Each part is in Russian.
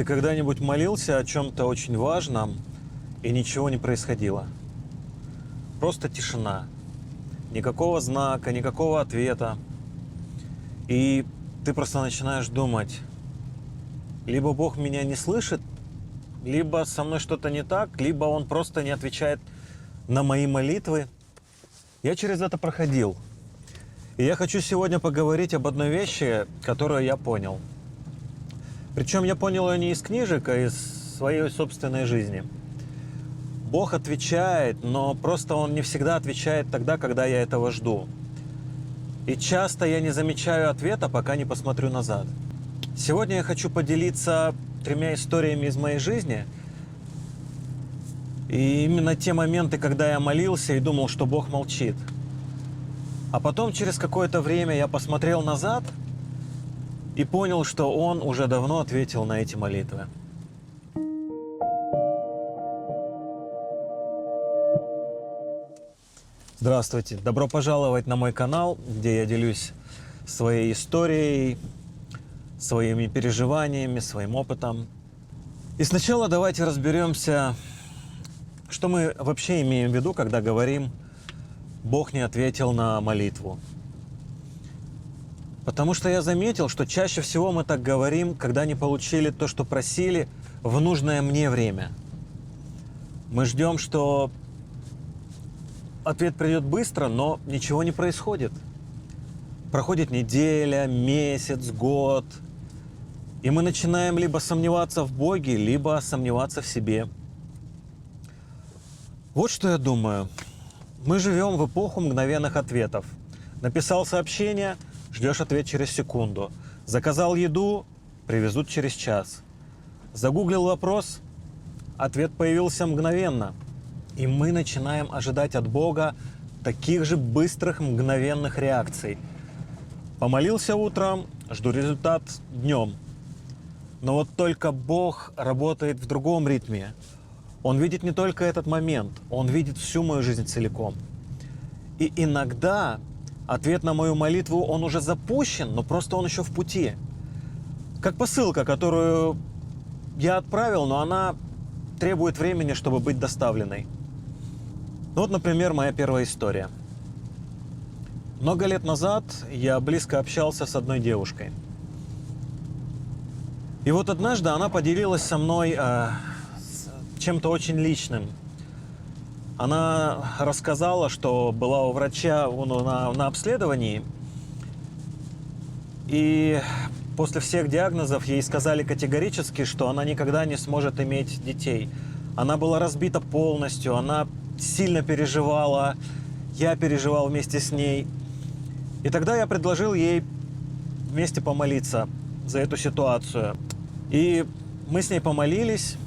Ты когда-нибудь молился о чем-то очень важном, и ничего не происходило? Просто тишина. Никакого знака, никакого ответа. И ты просто начинаешь думать, либо Бог меня не слышит, либо со мной что-то не так, либо Он просто не отвечает на мои молитвы. Я через это проходил. И я хочу сегодня поговорить об одной вещи, которую я понял. Причем я понял ее не из книжек, а из своей собственной жизни. Бог отвечает, но просто Он не всегда отвечает тогда, когда я этого жду. И часто я не замечаю ответа, пока не посмотрю назад. Сегодня я хочу поделиться 3 историями из моей жизни. И именно те моменты, когда я молился и думал, что Бог молчит. А потом через какое-то время я посмотрел назад и понял, что Он уже давно ответил на эти молитвы. Здравствуйте! Добро пожаловать на мой канал, где я делюсь своей историей, своими переживаниями, своим опытом. И сначала давайте разберемся, что мы вообще имеем в виду, когда говорим «Бог не ответил на молитву». Потому что я заметил, что чаще всего мы так говорим, когда не получили то, что просили, в нужное мне время. Мы ждем, что ответ придет быстро, но ничего не происходит. Проходит неделя, месяц, год, и мы начинаем либо сомневаться в Боге, либо сомневаться в себе. Вот что я думаю. Мы живем в эпоху мгновенных ответов. Написал сообщение, ждешь ответ через секунду. Заказал еду, привезут через час. Загуглил вопрос, ответ появился мгновенно. И мы начинаем ожидать от Бога таких же быстрых мгновенных реакций. Помолился утром, жду результат днем. Но вот только Бог работает в другом ритме. Он видит не только этот момент, Он видит всю мою жизнь целиком. И иногда ответ на мою молитву, он уже запущен, но просто он еще в пути. Как посылка, которую я отправил, но она требует времени, чтобы быть доставленной. Ну вот, например, моя первая история. Много лет назад я близко общался с одной девушкой. И вот однажды она поделилась со мной чем-то очень личным. Она рассказала, что была у врача на обследовании, и после всех диагнозов ей сказали категорически, что она никогда не сможет иметь детей. Она была разбита полностью, она сильно переживала, я переживал вместе с ней. И тогда я предложил ей вместе помолиться за эту ситуацию. И мы с ней помолились,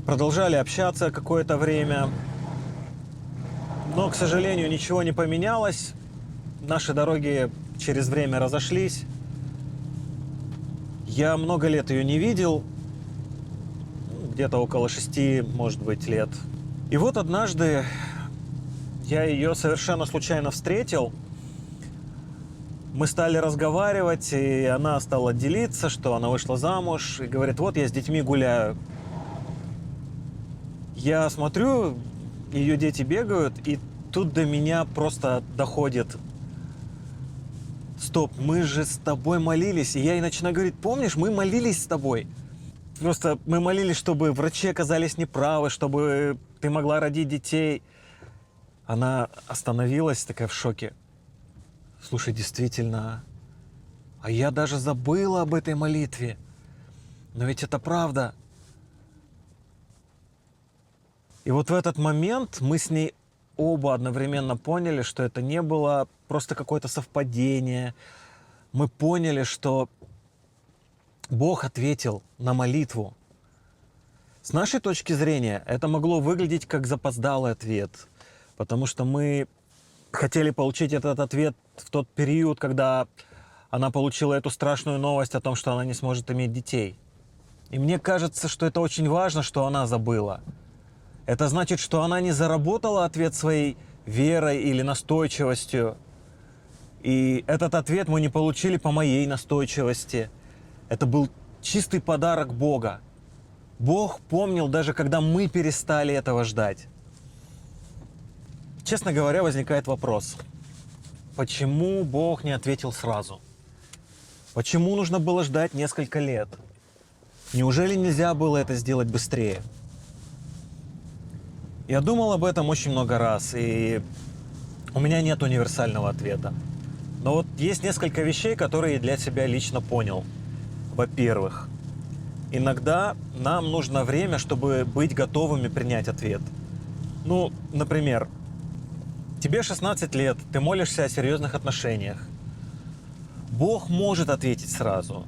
продолжали общаться какое-то время, но, к сожалению, ничего не поменялось. Наши дороги через время разошлись. Я много лет ее не видел, где-то около 6, может быть, лет. И вот однажды я ее совершенно случайно встретил. Мы стали разговаривать, и она стала делиться, что она вышла замуж, и говорит, вот я с детьми гуляю. Я смотрю, ее дети бегают, и тут до меня просто доходит. Стоп, мы же с тобой молились. И я ей начинаю говорить, помнишь, мы молились с тобой. Просто мы молились, чтобы врачи оказались неправы, чтобы ты могла родить детей. Она остановилась, такая в шоке. Слушай, действительно, а я даже забыла об этой молитве. Но ведь это правда. И вот в этот момент мы с ней оба одновременно поняли, что это не было просто какое-то совпадение. Мы поняли, что Бог ответил на молитву. С нашей точки зрения это могло выглядеть как запоздалый ответ, потому что мы хотели получить этот ответ в тот период, когда она получила эту страшную новость о том, что она не сможет иметь детей. И мне кажется, что это очень важно, что она забыла. Это значит, что она не заработала ответ своей верой или настойчивостью. И этот ответ мы не получили по моей настойчивости. Это был чистый подарок Бога. Бог помнил даже, когда мы перестали этого ждать. Честно говоря, возникает вопрос. Почему Бог не ответил сразу? Почему нужно было ждать несколько лет? Неужели нельзя было это сделать быстрее? Я думал об этом очень много раз, и у меня нет универсального ответа. Но вот есть несколько вещей, которые я для себя лично понял. Во-первых, иногда нам нужно время, чтобы быть готовыми принять ответ. Ну, например, тебе 16 лет, ты молишься о серьезных отношениях. Бог может ответить сразу,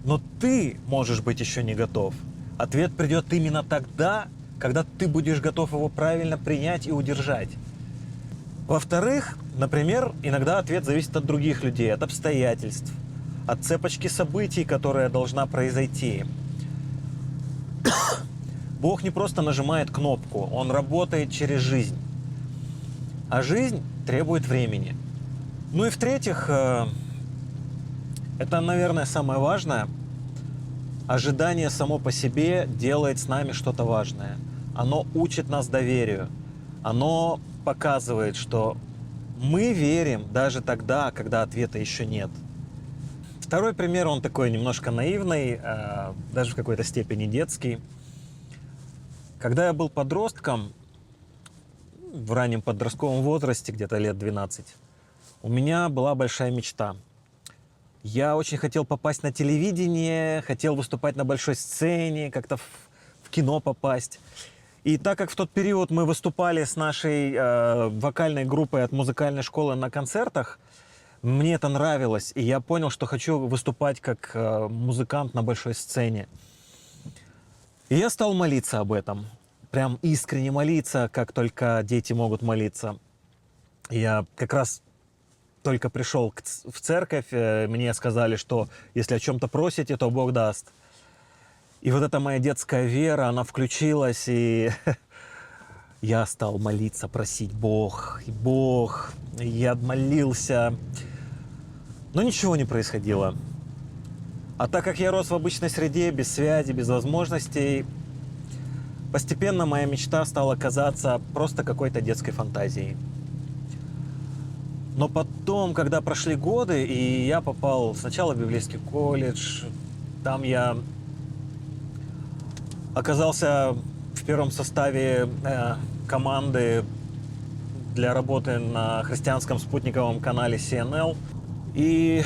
но ты можешь быть еще не готов. Ответ придет именно тогда, когда ты будешь готов его правильно принять и удержать. Во-вторых, например, иногда ответ зависит от других людей, от обстоятельств, от цепочки событий, которая должна произойти. Бог не просто нажимает кнопку, Он работает через жизнь. А жизнь требует времени. Ну и в-третьих, это, наверное, самое важное. Ожидание само по себе делает с нами что-то важное. Оно учит нас доверию. Оно показывает, что мы верим даже тогда, когда ответа еще нет. Второй пример, он такой немножко наивный, даже в какой-то степени детский. Когда я был подростком, в раннем подростковом возрасте, где-то лет 12, у меня была большая мечта. Я очень хотел попасть на телевидение, хотел выступать на большой сцене, как-то в кино попасть. И так как в тот период мы выступали с нашей вокальной группой от музыкальной школы на концертах, мне это нравилось, и я понял, что хочу выступать как музыкант на большой сцене. И я стал молиться об этом. Прям искренне молиться, как только дети могут молиться. Я как раз только пришел в церковь, мне сказали, что если о чем-то просите, то Бог даст. И вот эта моя детская вера, она включилась, и я стал молиться, просить Бог. Я молился, но ничего не происходило. А так как я рос в обычной среде, без связи, без возможностей, постепенно моя мечта стала казаться просто какой-то детской фантазией. Но потом, когда прошли годы, и я попал сначала в библейский колледж, там я оказался в первом составе команды для работы на христианском спутниковом канале CNL. И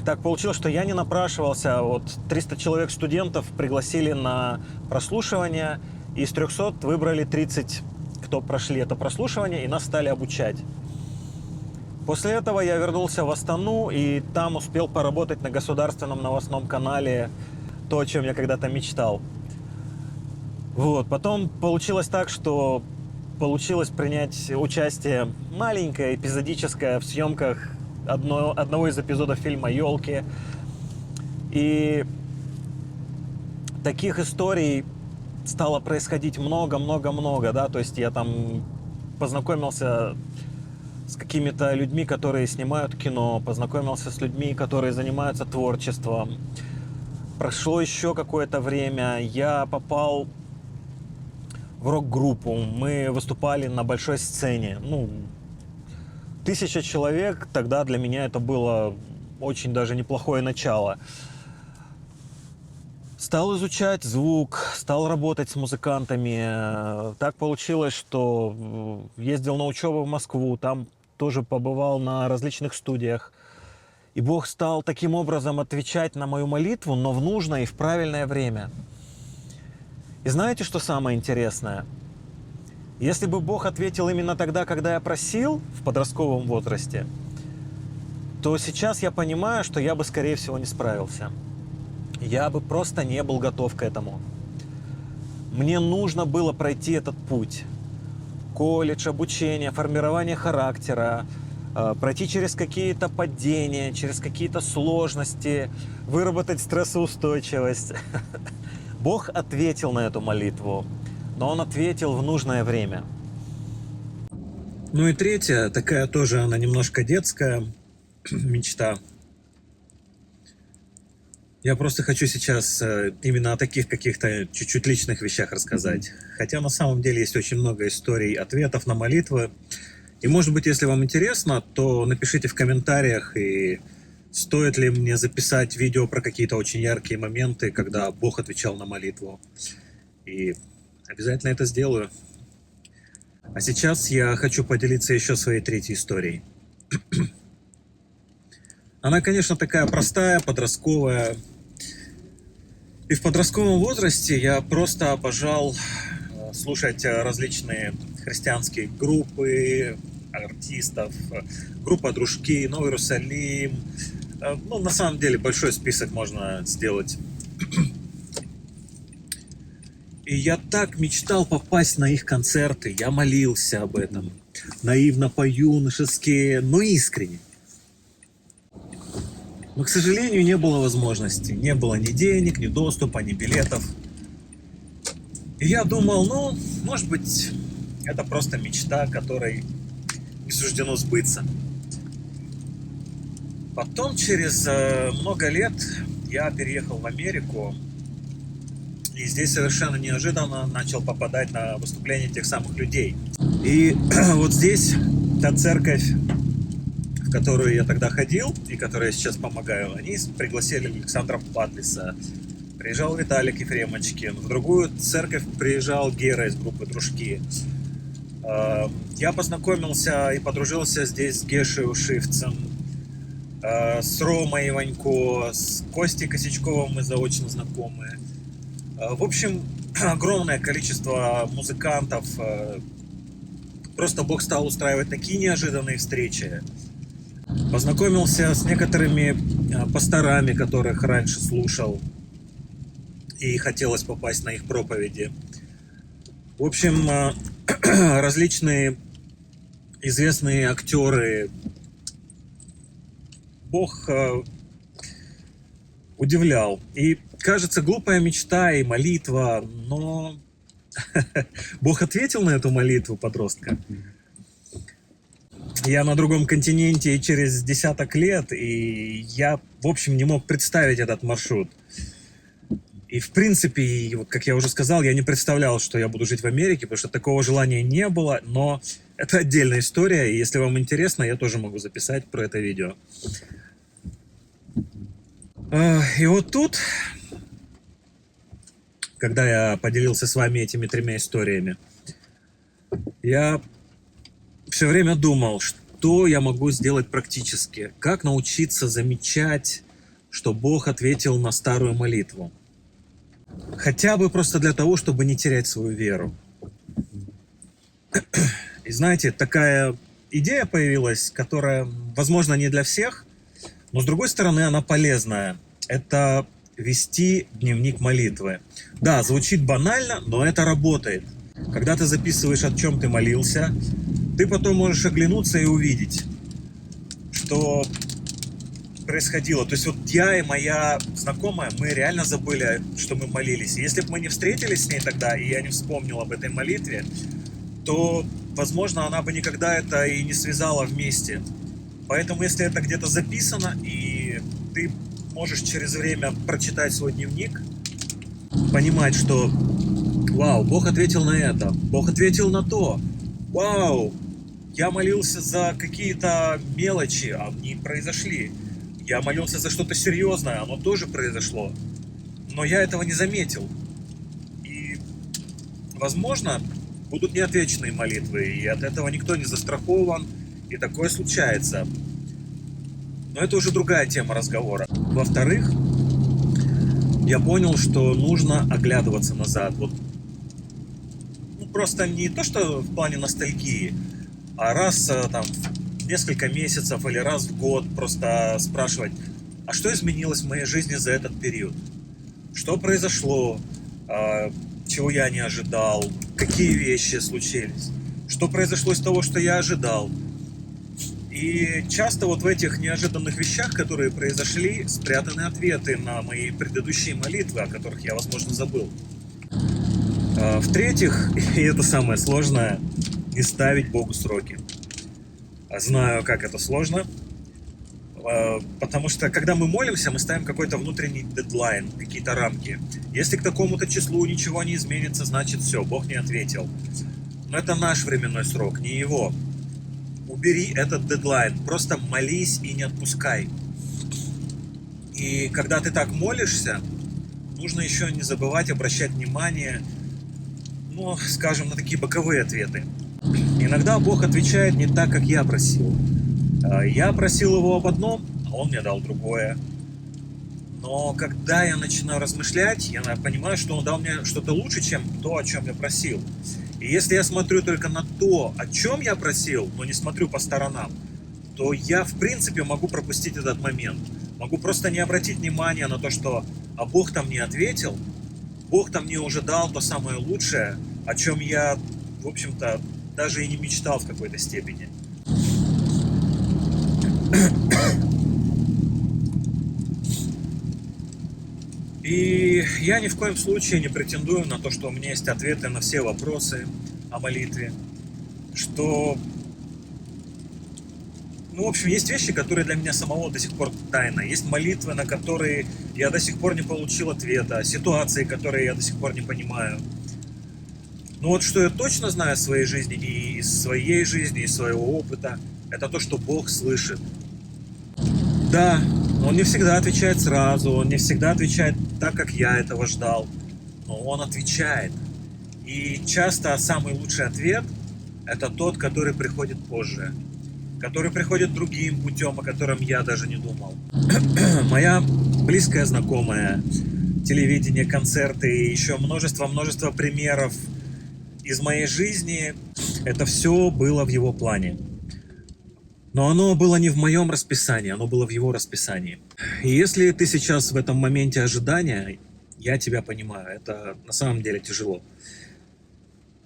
так получилось, что я не напрашивался. Вот 300 человек студентов пригласили на прослушивание, и из 300 выбрали 30, кто прошли это прослушивание, и нас стали обучать. После этого я вернулся в Астану, и там успел поработать на государственном новостном канале, то, о чем я когда-то мечтал. Вот. Потом получилось так, что получилось принять участие маленькое, эпизодическое в съемках одного из эпизодов фильма «Елки». И таких историй стало происходить много, да, то есть я там познакомился с какими-то людьми, которые снимают кино, познакомился с людьми, которые занимаются творчеством. Прошло еще какое-то время, я попал в рок-группу, мы выступали на большой сцене. 1000 человек, тогда для меня это было очень даже неплохое начало. Стал изучать звук, стал работать с музыкантами. Так получилось, что ездил на учебу в Москву, там тоже побывал на различных студиях. И Бог стал таким образом отвечать на мою молитву, но в нужное и в правильное время. И знаете, что самое интересное? Если бы Бог ответил именно тогда, когда я просил, в подростковом возрасте, то сейчас я понимаю, что я бы, скорее всего, не справился. Я бы просто не был готов к этому. Мне нужно было пройти этот путь. Колледж, обучение, формирование характера, пройти через какие-то падения, через какие-то сложности, выработать стрессоустойчивость. Бог ответил на эту молитву, но Он ответил в нужное время. Ну и третья, такая тоже она немножко детская мечта. Я просто хочу сейчас именно о таких каких-то чуть-чуть личных вещах рассказать. Хотя на самом деле есть очень много историй, ответов на молитвы. И может быть, если вам интересно, то напишите в комментариях, и стоит ли мне записать видео про какие-то очень яркие моменты, когда Бог отвечал на молитву. И обязательно это сделаю. А сейчас я хочу поделиться еще своей третьей историей. Она, конечно, такая простая, подростковая. И в подростковом возрасте я просто обожал слушать различные христианские группы, артистов, группа «Дружки», «Новый Иерусалим». Ну, на самом деле, большой список можно сделать. И я так мечтал попасть на их концерты, я молился об этом. Наивно, по-юношески, но искренне. Но, к сожалению, не было возможности. Не было ни денег, ни доступа, ни билетов. И я думал, ну, может быть, это просто мечта, которой не суждено сбыться. Потом, через много лет, я переехал в Америку. И здесь совершенно неожиданно начал попадать на выступления тех самых людей. И вот здесь та церковь, в которую я тогда ходил и которой я сейчас помогаю, они пригласили Александра Патлиса, приезжал Виталик Ефремочкин, в другую церковь приезжал Гера из группы «Дружки». Я познакомился и подружился здесь с Гешей Ушивцем, с Ромой Иванько, с Костей Косячковым мы заочно знакомы. В общем, огромное количество музыкантов. Просто Бог стал устраивать такие неожиданные встречи. Познакомился с некоторыми пасторами, которых раньше слушал, и хотелось попасть на их проповеди. В общем, различные известные актеры. Бог удивлял. И, кажется, глупая мечта и молитва, но Бог ответил на эту молитву подростка. Я на другом континенте и через десяток лет, и я, в общем, не мог представить этот маршрут. И, в принципе, вот, как я уже сказал, я не представлял, что я буду жить в Америке, потому что такого желания не было, но это отдельная история, и если вам интересно, я тоже могу записать про это видео. И вот тут, когда я поделился с вами этими тремя историями, я все время думал, что я могу сделать практически, как научиться замечать, что Бог ответил на старую молитву. Хотя бы просто для того, чтобы не терять свою веру. И знаете, такая идея появилась, которая, возможно, не для всех, но с другой стороны, она полезная. Это вести дневник молитвы. Да, звучит банально, но это работает. Когда ты записываешь, о чем ты молился, ты потом можешь оглянуться и увидеть, что происходило. То есть вот я и моя знакомая, мы реально забыли, что мы молились. И если бы мы не встретились с ней тогда, и я не вспомнил об этой молитве, то, возможно, она бы никогда это и не связала вместе. Поэтому, если это где-то записано, и ты можешь через время прочитать свой дневник, понимать, что вау, Бог ответил на это, Бог ответил на то, вау, я молился за какие-то мелочи, а они произошли. Я молился за что-то серьезное, оно тоже произошло. Но я этого не заметил. И, возможно, будут неотвеченные молитвы, и от этого никто не застрахован, и такое случается. Но это уже другая тема разговора. Во-вторых, я понял, что нужно оглядываться назад. Вот, просто не то, что в плане ностальгии, а раз там в несколько месяцев или раз в год просто спрашивать, а что изменилось в моей жизни за этот период? Что произошло? Чего я не ожидал? Какие вещи случились? Что произошло из того, что я ожидал? И часто вот в этих неожиданных вещах, которые произошли, спрятаны ответы на мои предыдущие молитвы, о которых я, возможно, забыл. В-третьих, и это самое сложное, не ставить Богу сроки. Знаю, как это сложно. Потому что, когда мы молимся, мы ставим какой-то внутренний дедлайн, какие-то рамки. Если к такому-то числу ничего не изменится, значит все, Бог не ответил. Но это наш временной срок, не его. Убери этот дедлайн, просто молись и не отпускай. И когда ты так молишься, нужно еще не забывать обращать внимание, ну, скажем, на такие боковые ответы. Иногда Бог отвечает не так, как я просил. Я просил его об одном, а он мне дал другое. Но когда я начинаю размышлять, я понимаю, что он дал мне что-то лучше, чем то, о чем я просил. И если я смотрю только на то, о чем я просил, но не смотрю по сторонам, то я, в принципе, могу пропустить этот момент. Могу просто не обратить внимания на то, что «а Бог-то мне ответил», Бог-то мне уже дал то самое лучшее, о чем я, в общем-то, даже и не мечтал в какой-то степени. И я ни в коем случае не претендую на то, что у меня есть ответы на все вопросы о молитве, что... Ну, в общем, есть вещи, которые для меня самого до сих пор тайна. Есть молитвы, на которые я до сих пор не получил ответа, ситуации, которые я до сих пор не понимаю. Но вот что я точно знаю о своей жизни, и из своей жизни, из своего опыта, это то, что Бог слышит. Да, Он не всегда отвечает сразу, Он не всегда отвечает так, как я этого ждал, но Он отвечает. И часто самый лучший ответ – это тот, который приходит позже, который приходит другим путем, о котором я даже не думал. Моя близкая знакомая, телевидение, концерты и еще множество примеров из моей жизни, это все было в его плане. Но оно было не в моем расписании, оно было в его расписании. И если ты сейчас в этом моменте ожидания, я тебя понимаю, это на самом деле тяжело.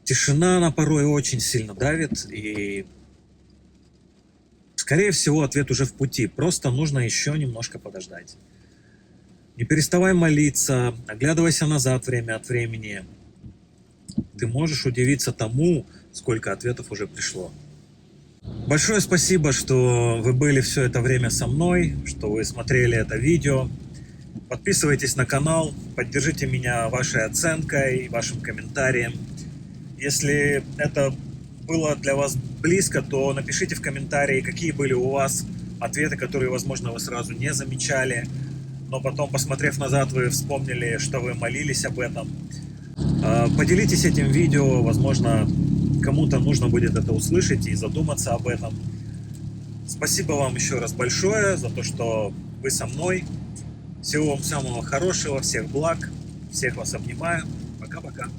Тишина, она порой очень сильно давит, и, скорее всего, ответ уже в пути. Просто нужно еще немножко подождать. Не переставай молиться, оглядывайся назад время от времени. Ты можешь удивиться тому, сколько ответов уже пришло. Большое спасибо, что вы были все это время со мной, что вы смотрели это видео. Подписывайтесь на канал, поддержите меня вашей оценкой, вашим комментарием. Если это было для вас близко, то напишите в комментарии, какие были у вас ответы, которые, возможно, вы сразу не замечали, но потом, посмотрев назад, вы вспомнили, что вы молились об этом. Поделитесь этим видео, возможно, кому-то нужно будет это услышать и задуматься об этом. Спасибо вам еще раз большое за то, что вы со мной. Всего вам самого хорошего, всех благ, всех вас обнимаю. Пока-пока.